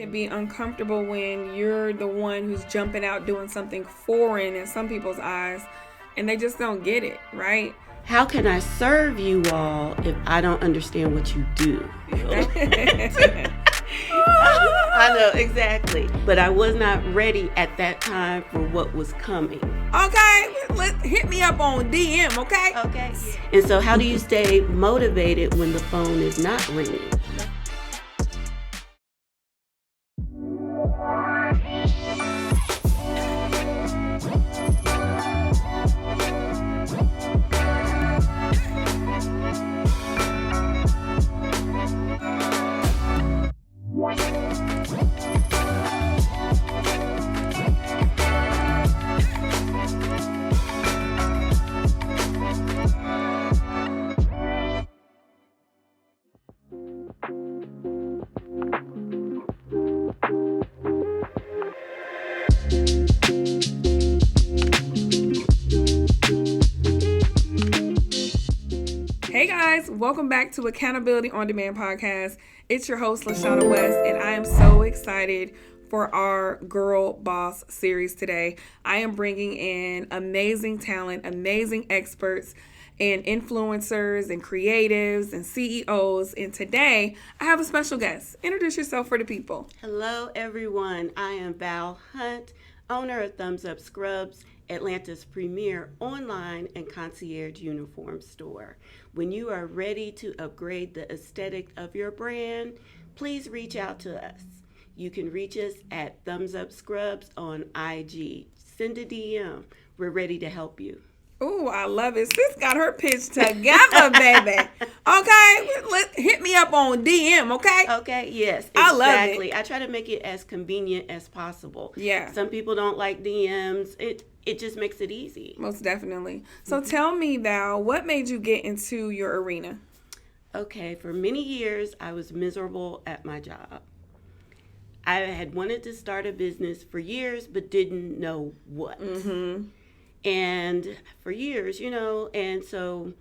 can be uncomfortable when you're the one who's jumping out doing something foreign in some people's eyes and they just don't get it, right? How can I serve you all if I don't understand what you do? I know, exactly. But I was not ready at that time for what was coming. Okay, hit me up on DM, okay? Okay. And so how do you stay motivated when the phone is not ringing? Hey guys, welcome back to Accountability on Demand Podcast. It's your host, LaShana West, and I am so excited for our Girl Boss series today. I am bringing in amazing talent, amazing experts, and influencers and creatives and CEOs. And today, I have a special guest. Introduce yourself for the people. Hello, everyone. I am Val Hunt, owner of Thumbs Up Scrubs, Atlanta's premier online and concierge uniform store. When you are ready to upgrade the aesthetic of your brand, please reach out to us. You can reach us at Thumbs Up Scrubs on IG. Send a DM. We're ready to help you. Ooh, I love it. Sis got her pitch together, baby. Okay, hit me up on DM, okay? Okay, yes, exactly. I love it. I try to make it as convenient as possible. Yeah. Some people don't like DMs. It just makes it easy. Most definitely. So tell me, Val, what made you get into your arena? Okay, for many years, I was miserable at my job. I had wanted to start a business for years, but didn't know what. Mm-hmm. And for years, and so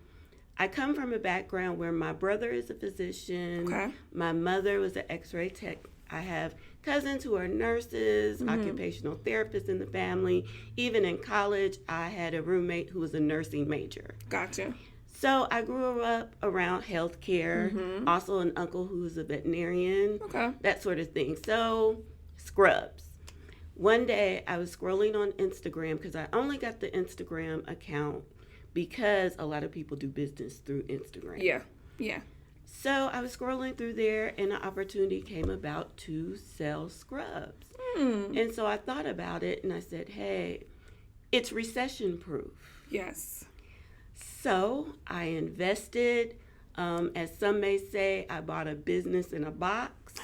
I come from a background where my brother is a physician. Okay. My mother was an x-ray tech. I have cousins who are nurses, occupational therapists in the family. Even in college, I had a roommate who was a nursing major. Gotcha. So I grew up around healthcare, also an uncle who was a veterinarian, that sort of thing. So, scrubs. One day, I was scrolling on Instagram because I only got the Instagram account because a lot of people do business through Instagram. Yeah. So I was scrolling through there and an opportunity came about to sell scrubs. And so I thought about it and I said, hey, it's recession proof. Yes. So I invested. As some may say, I bought a business in a box.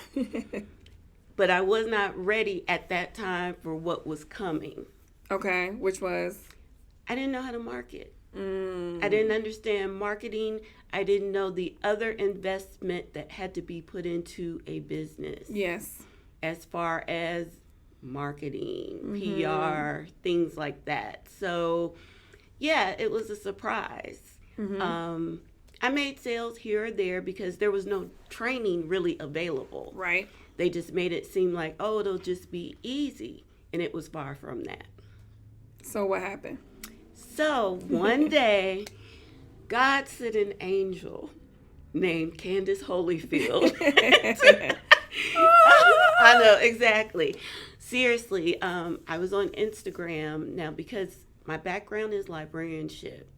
But I was not ready at that time for what was coming. Okay, which was? I didn't know how to market. I didn't understand marketing. I didn't know the other investment that had to be put into a business. Yes. As far as marketing, PR, things like that. So, yeah, it was a surprise. I made sales here or there because there was no training really available. Right. They just made it seem like, oh, it'll just be easy. And it was far from that. So what happened? So one day, God sent an angel named Candace Holyfield. I know, exactly. Seriously, I was on Instagram. Now, because my background is librarianship,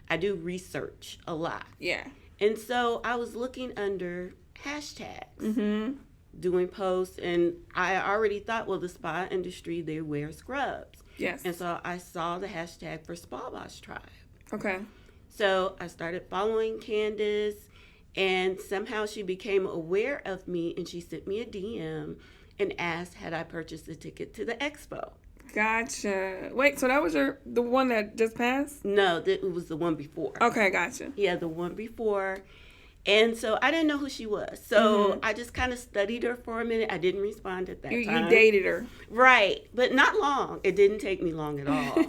I do research a lot. Yeah. And so I was looking under hashtags, doing posts, and I already thought, well, the spa industry, they wear scrubs. Yes. And so I saw the hashtag for Spa Boss Tribe. Okay. So I started following Candace, and somehow she became aware of me, and she sent me a DM and asked had I purchased a ticket to the expo. Gotcha. Wait, so that was the one that just passed? No, it was the one before. Okay, gotcha. Yeah, the one before. And so I didn't know who she was. So I just kind of studied her for a minute. I didn't respond at that time. You dated her. Right. But not long. It didn't take me long at all.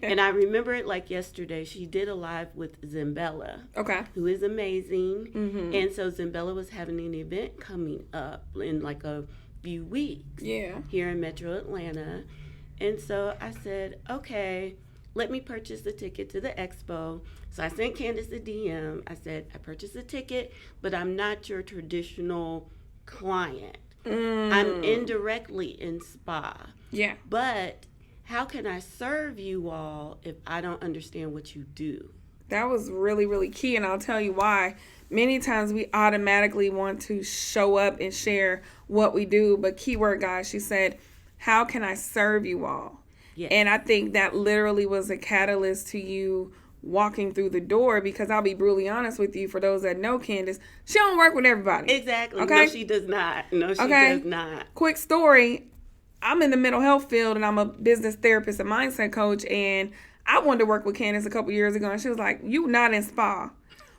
And I remember it like yesterday. She did a live with Zambella. Okay. Who is amazing. And so Zambella was having an event coming up in like a few weeks here in Metro Atlanta. And so I said, okay, let me purchase the ticket to the expo. So I sent Candace a DM. I said, I purchased a ticket, but I'm not your traditional client. I'm indirectly in spa. Yeah. But how can I serve you all if I don't understand what you do? That was really, really key, and I'll tell you why. Many times we automatically want to show up and share what we do, but keyword, guys, she said, how can I serve you all? Yes. And I think that literally was a catalyst to you walking through the door, because I'll be brutally honest with you, for those that know Candace, she don't work with everybody. Exactly. Okay? No, she does not. No, she does not. Quick story. I'm in the mental health field, and I'm a business therapist and mindset coach, and I wanted to work with Candace a couple years ago, and she was like, you not in spa.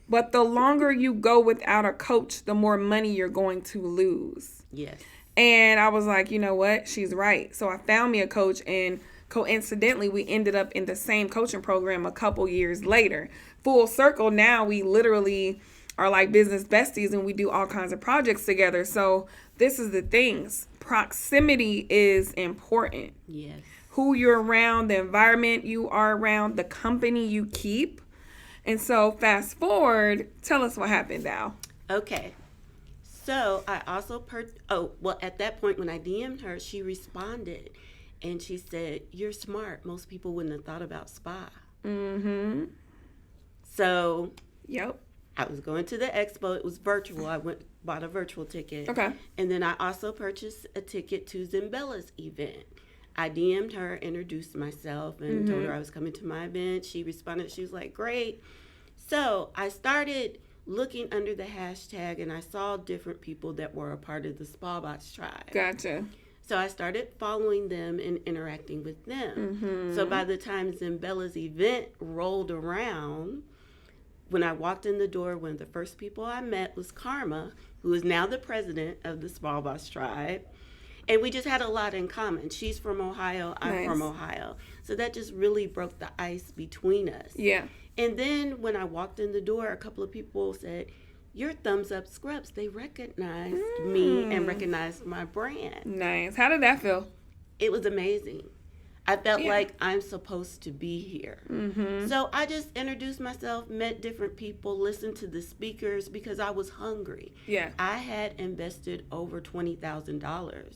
But the longer you go without a coach, the more money you're going to lose. Yes. And I was like, you know what? She's right. So I found me a coach, and coincidentally, we ended up in the same coaching program a couple years later. Full circle, now we literally are like business besties, and we do all kinds of projects together. So this is the things. Proximity is important. Yes. Who you're around, the environment you are around, the company you keep. And so fast forward, tell us what happened, Val. Okay. So I also, at that point when I DM'd her, she responded and she said, you're smart. Most people wouldn't have thought about spa. Mm-hmm. So yep. I was going to the expo. It was virtual. I bought a virtual ticket. Okay. And then I also purchased a ticket to Zambella's event. I DM'd her, introduced myself, and told her I was coming to my event. She responded. She was like, great. So I started looking under the hashtag, and I saw different people that were a part of the Spa Box tribe. Gotcha. So I started following them and interacting with them. Mm-hmm. So by the time Zambella's event rolled around, when I walked in the door, one of the first people I met was Karma, who is now the president of the Spa Box tribe. And we just had a lot in common. She's from Ohio. I'm from Ohio. So that just really broke the ice between us. Yeah. And then when I walked in the door, a couple of people said, your Thumbs Up Scrubs. They recognized me and recognized my brand. Nice. How did that feel? It was amazing. I felt like I'm supposed to be here. Mm-hmm. So I just introduced myself, met different people, listened to the speakers because I was hungry. Yeah. I had invested over $20,000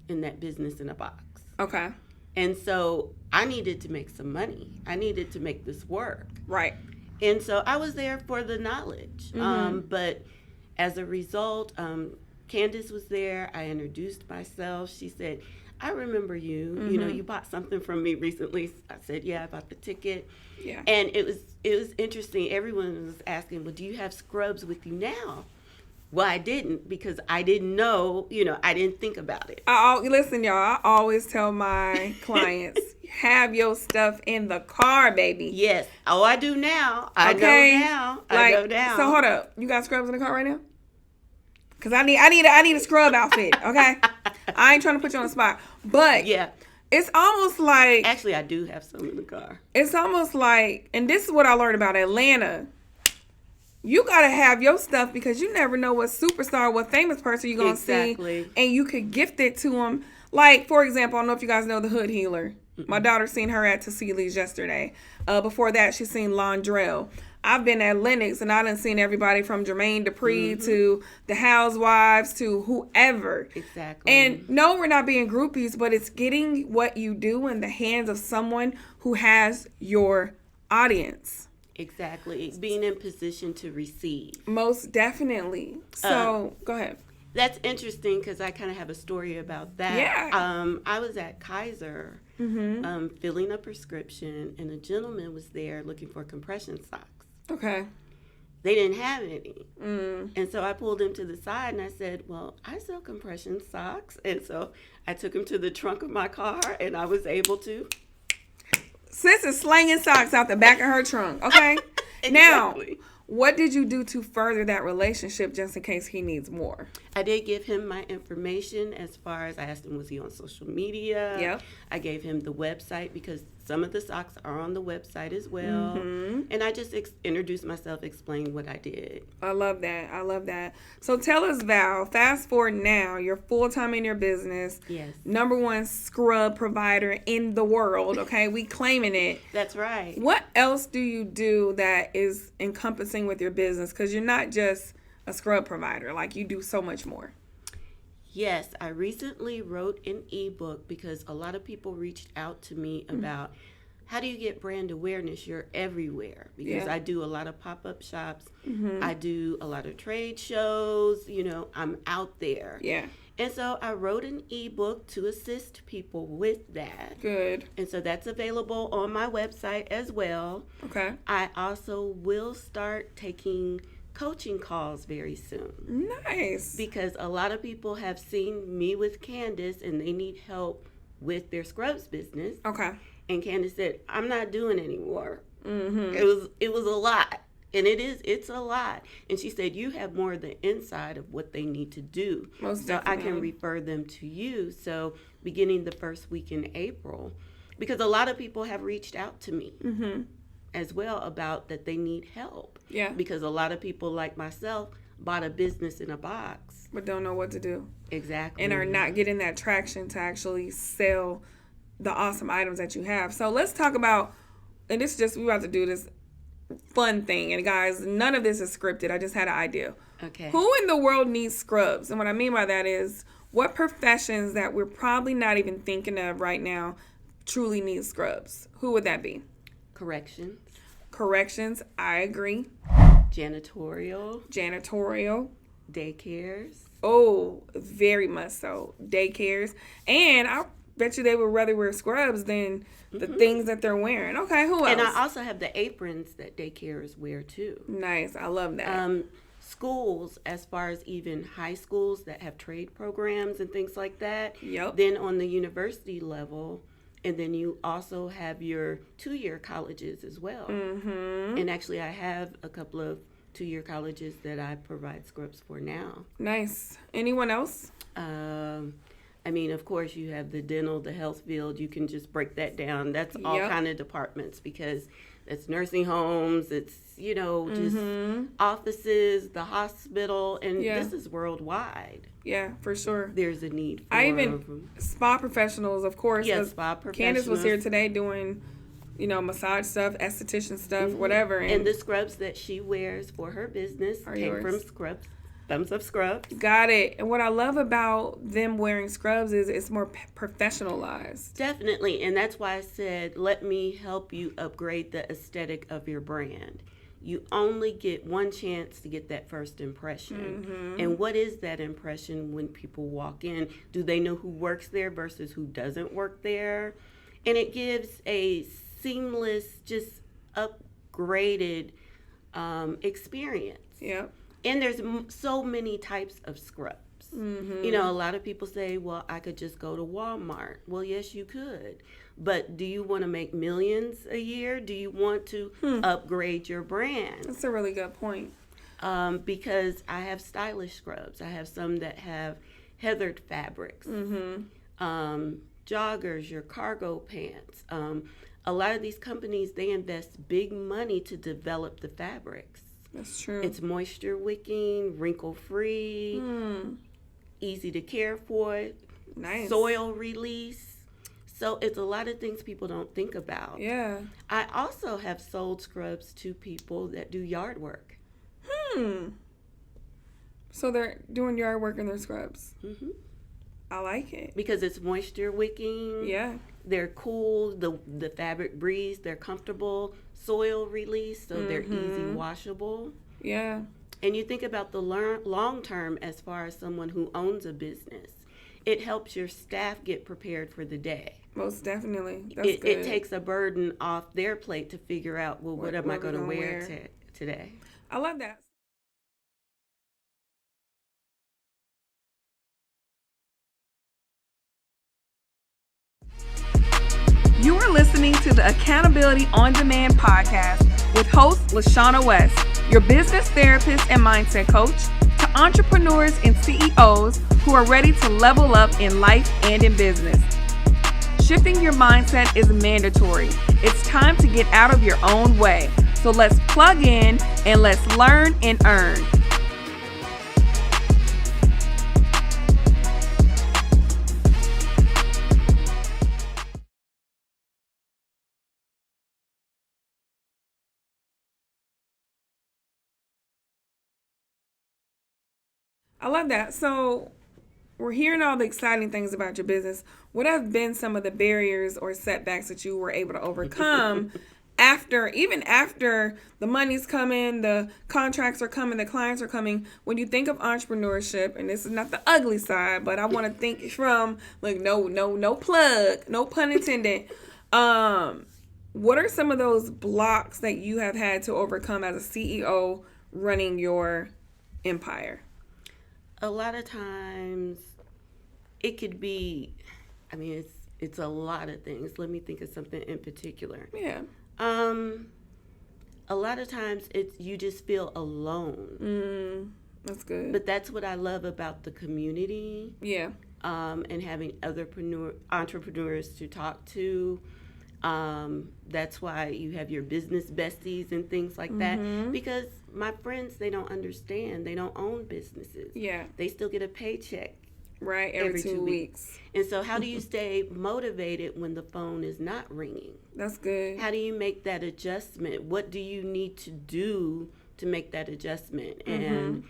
in that business in a box. Okay. And so I needed to make some money. I needed to make this work. Right. And so I was there for the knowledge. Mm-hmm. But as a result, Candace was there. I introduced myself. She said, I remember you. Mm-hmm. You know, you bought something from me recently. I said, yeah, I bought the ticket. Yeah. And it was interesting. Everyone was asking, well, do you have scrubs with you now? Well, I didn't, because I didn't know, I didn't think about it. Listen, y'all, I always tell my clients, have your stuff in the car, baby. Yes. Oh, I do now. I know now. So hold up. You got scrubs in the car right now? Because I need a scrub outfit, okay? I ain't trying to put you on the spot. But yeah, it's almost like... Actually, I do have some in the car. It's almost like, and this is what I learned about Atlanta. You got to have your stuff because you never know what superstar, what famous person you're going to see. And you could gift it to them. Like, for example, I don't know if you guys know the Hood Healer. Mm-mm. My daughter seen her at Tassili's yesterday. Before that, she seen Londrell. I've been at Lennox, and I done seen everybody from Jermaine Dupri to the Housewives to whoever. Exactly. And no, we're not being groupies, but it's getting what you do in the hands of someone who has your audience. Exactly. Being in position to receive. Most definitely. So, go ahead. That's interesting because I kind of have a story about that. Yeah. I was at Kaiser filling a prescription, and a gentleman was there looking for compression socks. Okay. They didn't have any. And so I pulled him to the side and I said, well, I sell compression socks. And so I took him to the trunk of my car and I was able to. Sis is slanging socks out the back of her trunk. Okay. Exactly. Now, what did you do to further that relationship just in case he needs more? I did give him my information as far as I asked him, was he on social media? Yep. I gave him the website because Some of the socks are on the website as well. And I just introduced myself, explained what I did. I love that. So tell us, Val, fast forward now, you're full-time in your business. Yes. Number one scrub provider in the world, okay? We claiming it. That's right. What else do you do that is encompassing with your business? Because you're not just a scrub provider. Like, you do so much more. Yes, I recently wrote an ebook because a lot of people reached out to me about how do you get brand awareness? You're everywhere. Because I do a lot of pop-up shops. I do a lot of trade shows. You know, I'm out there. Yeah. And so I wrote an ebook to assist people with that. Good. And so that's available on my website as well. Okay. I also will start taking coaching calls very soon. Nice. Because a lot of people have seen me with Candace and they need help with their scrubs business. Okay. And Candace said, I'm not doing anymore. It was a lot. And it's a lot. And she said, you have more of the inside of what they need to do. Most so definitely. I can refer them to you. So beginning the first week in April, because a lot of people have reached out to me as well about that they need help. Yeah. Because a lot of people like myself bought a business in a box. But don't know what to do. Exactly. And are not getting that traction to actually sell the awesome items that you have. So let's talk about, and this is just, we're about to do this fun thing. And guys, none of this is scripted. I just had an idea. Okay. Who in the world needs scrubs? And what I mean by that is, what professions that we're probably not even thinking of right now truly need scrubs? Who would that be? Corrections, I agree. Janitorial. Daycares. Oh, very much so. Daycares. And I bet you they would rather wear scrubs than the things that they're wearing. Okay, who else? And I also have the aprons that daycares wear too. Nice, I love that. Schools, as far as even high schools that have trade programs and things like that. Yep. Then on the university level, and then you also have your 2-year colleges as well. And actually, I have a couple of 2-year colleges that I provide scrubs for now. Nice. Anyone else? I mean, of course, you have the dental, the health field. You can just break that down. That's all kind of departments because it's nursing homes. It's, you know, just offices, the hospital, and this is worldwide. Yeah, for sure. There's a need for spa professionals, of course. Yes, spa professionals. Candace was here today doing, you know, massage stuff, esthetician stuff, whatever. And the scrubs that she wears for her business came from scrubs. Thumbs Up Scrubs. Got it. And what I love about them wearing scrubs is it's more professionalized. Definitely. And that's why I said, let me help you upgrade the aesthetic of your brand. You only get one chance to get that first impression. And what is that impression when people walk in? Do they know who works there versus who doesn't work there? And it gives a seamless, just upgraded experience. Yep. And there's so many types of scrubs. You know, a lot of people say, well, I could just go to Walmart. Well, yes, you could. But do you want to make millions a year? Do you want to upgrade your brand? That's a really good point. Because I have stylish scrubs. I have some that have heathered fabrics. Joggers, your cargo pants. A lot of these companies, they invest big money to develop the fabrics. That's true. It's moisture wicking, wrinkle free, easy to care for, nice. Soil release. So it's a lot of things people don't think about. Yeah. I also have sold scrubs to people that do yard work. So they're doing yard work in their scrubs. I like it. Because it's moisture wicking. Yeah. They're cool. The fabric breathes. They're comfortable. Soil release, so they're easy washable. Yeah. And you think about the long term as far as someone who owns a business. It helps your staff get prepared for the day. Most definitely. That's good. It takes a burden off their plate to figure out, well, what am I going to wear today? I love that. You are listening to the Accountability on Demand podcast with host LaShana West, your business therapist and mindset coach, to entrepreneurs and CEOs who are ready to level up in life and in business. shifting your mindset is mandatory. It's time to get out of your own way. So let's plug in and let's learn and earn. I love that. So we're hearing all the exciting things about your business. What have been some of the barriers or setbacks that you were able to overcome after the money's coming, the contracts are coming, the clients are coming? When you think of entrepreneurship, and this is not the ugly side, but I want to think from like no plug, no pun intended. What are some of those blocks that you have had to overcome as a CEO running your empire? A lot of times it could be, it's a lot of things. Let me think of something in particular. Yeah. A lot of times you just feel alone. That's good. But that's what I love about the community. Yeah. And having other entrepreneurs to talk to. That's why you have your business besties and things like that. Because my friends, they don't understand. They don't own businesses. Yeah. They still get a paycheck. Right, every 2 weeks. And so how do you stay motivated when the phone is not ringing? That's good. How do you make that adjustment? What do you need to do to make that adjustment? And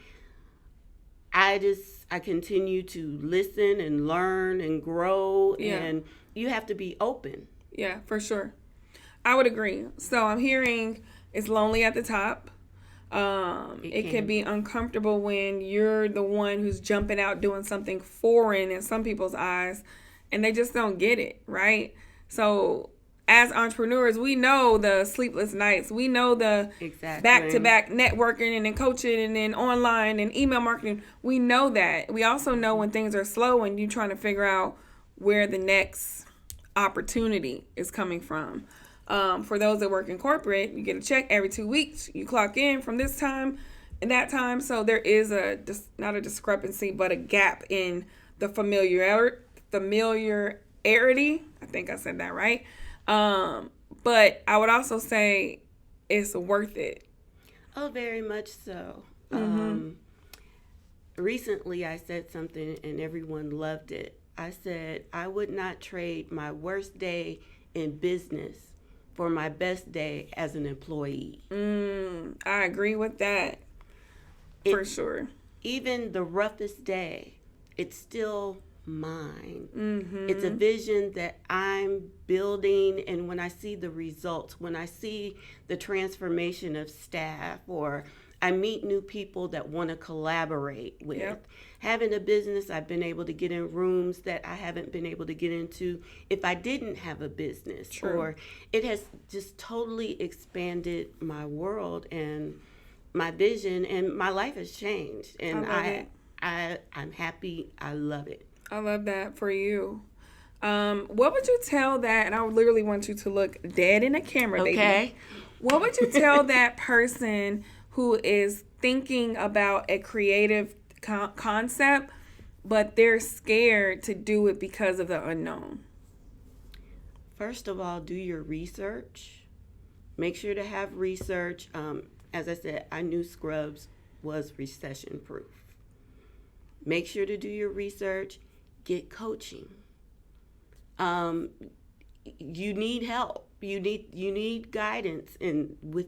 I continue to listen and learn and grow. Yeah. And you have to be open. Yeah, for sure. I would agree. So I'm hearing it's lonely at the top. It can be uncomfortable when you're the one who's jumping out doing something foreign in some people's eyes, and they just don't get it, right? So as entrepreneurs, we know the sleepless nights. We know the back-to-back networking and then coaching and then online and email marketing. We know that. We also know when things are slow and you're trying to figure out where the next opportunity is coming from. For those that work in corporate, you get a check every 2 weeks. You clock in from this time and that time. So there is not a discrepancy, but a gap in the familiarity. I think I said that right. But I would also say it's worth it. Oh, very much so. Recently, I said something and everyone loved it. I said, I would not trade my worst day in business for my best day as an employee. I agree with that. For sure. Even the roughest day, it's still mine. It's a vision that I'm building, and when I see the results, when I see the transformation of staff, or I meet new people that want to collaborate with. Yep. Having a business, I've been able to get in rooms that I haven't been able to get into if I didn't have a business. True. Or it has just totally expanded my world and my vision, and my life has changed. And I'm happy. I love it. I love that for you. What would you tell that, and I would literally want you to look dead in the camera, baby. Okay. What would you tell that person who is thinking about a creative concept, but they're scared to do it because of the unknown? First of all, do your research. Make sure to have research. As I said, I knew Scrubs was recession proof. Make sure to do your research. Get coaching. You need help. You need guidance with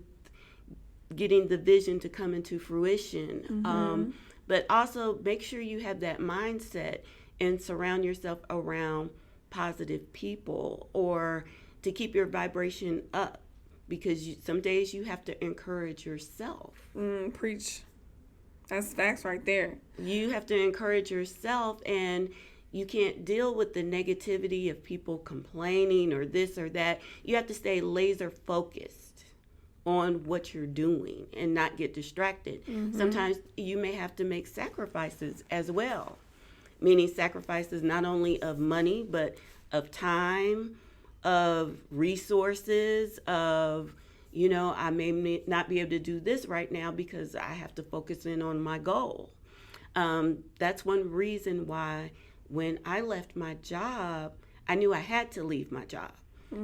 getting the vision to come into fruition. But also make sure you have that mindset and surround yourself around positive people, or to keep your vibration up, because some days you have to encourage yourself. Preach. That's facts right there. You have to encourage yourself, and you can't deal with the negativity of people complaining or this or that. You have to stay laser focused on what you're doing and not get distracted. Sometimes you may have to make sacrifices as well, meaning sacrifices not only of money, but of time, of resources, of, I may not be able to do this right now because I have to focus in on my goal. That's one reason why when I left my job, I knew I had to leave my job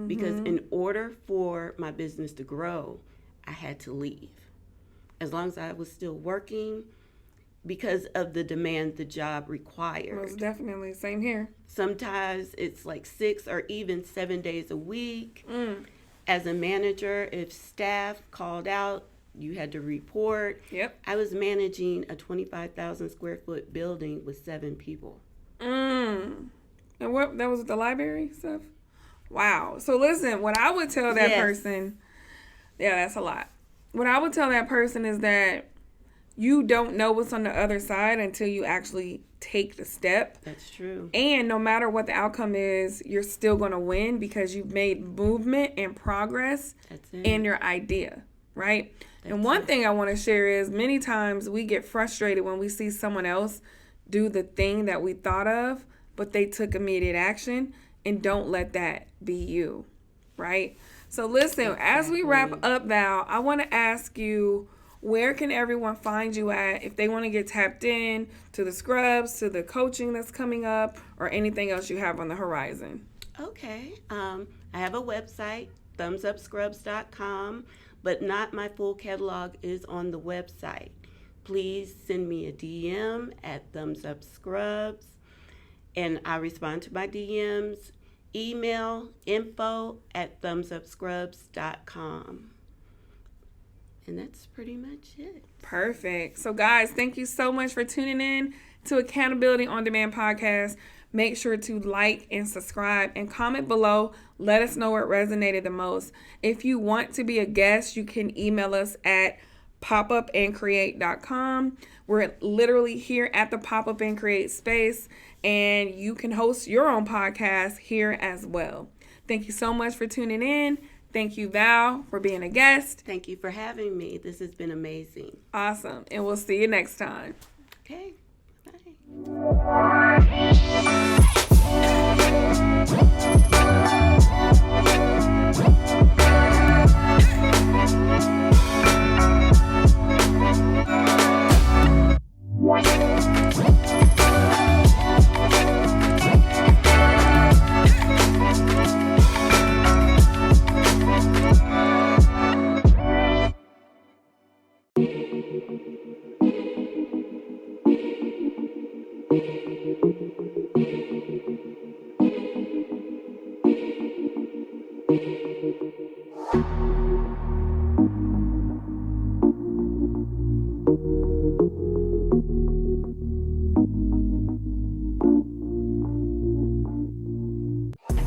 because in order for my business to grow, I had to leave. As long as I was still working, because of the demand the job required. Most definitely. Same here. Sometimes it's like 6 or even 7 days a week. As a manager, if staff called out, you had to report. Yep. I was managing a 25,000 square foot building with 7 people. And what, that was the library stuff? Wow. So listen, what I would tell that person, yeah, that's a lot. What I would tell that person is that you don't know what's on the other side until you actually take the step. That's true. And no matter what the outcome is, you're still going to win because you've made movement and progress in your idea, right? And one thing I want to share is many times we get frustrated when we see someone else do the thing that we thought of, but they took immediate action, and don't let that be you, right? So listen, as we wrap up, Val, I want to ask you, where can everyone find you at if they want to get tapped in to the scrubs, to the coaching that's coming up, or anything else you have on the horizon? Okay. I have a website, thumbsupscrubs.com, but not my full catalog is on the website. Please send me a DM at thumbsupscrubs, and I respond to my DMs. Email info@thumbsupscrubs.com. And that's pretty much it. Perfect. So guys, thank you so much for tuning in to Accountability on Demand Podcast. Make sure to like and subscribe and comment below. Let us know what resonated the most. If you want to be a guest, you can email us at popupandcreate.com. We're literally here at the Pop Up and Create space, and you can host your own podcast here as well. Thank you so much for tuning in. Thank you, Val, for being a guest. Thank you for having me. This has been amazing. Awesome. And we'll see you next time. Okay. Bye.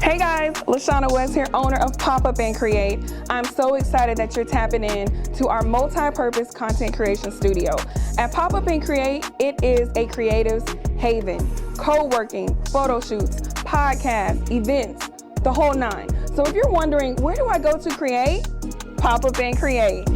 Hey guys, LaShana West here, owner of Pop Up and Create. I'm so excited that you're tapping in to our multi-purpose content creation studio. At Pop Up and Create, it is a creative's haven. Co-working, photo shoots, podcasts, events, the whole 9. So if you're wondering, where do I go to create? Pop Up and Create.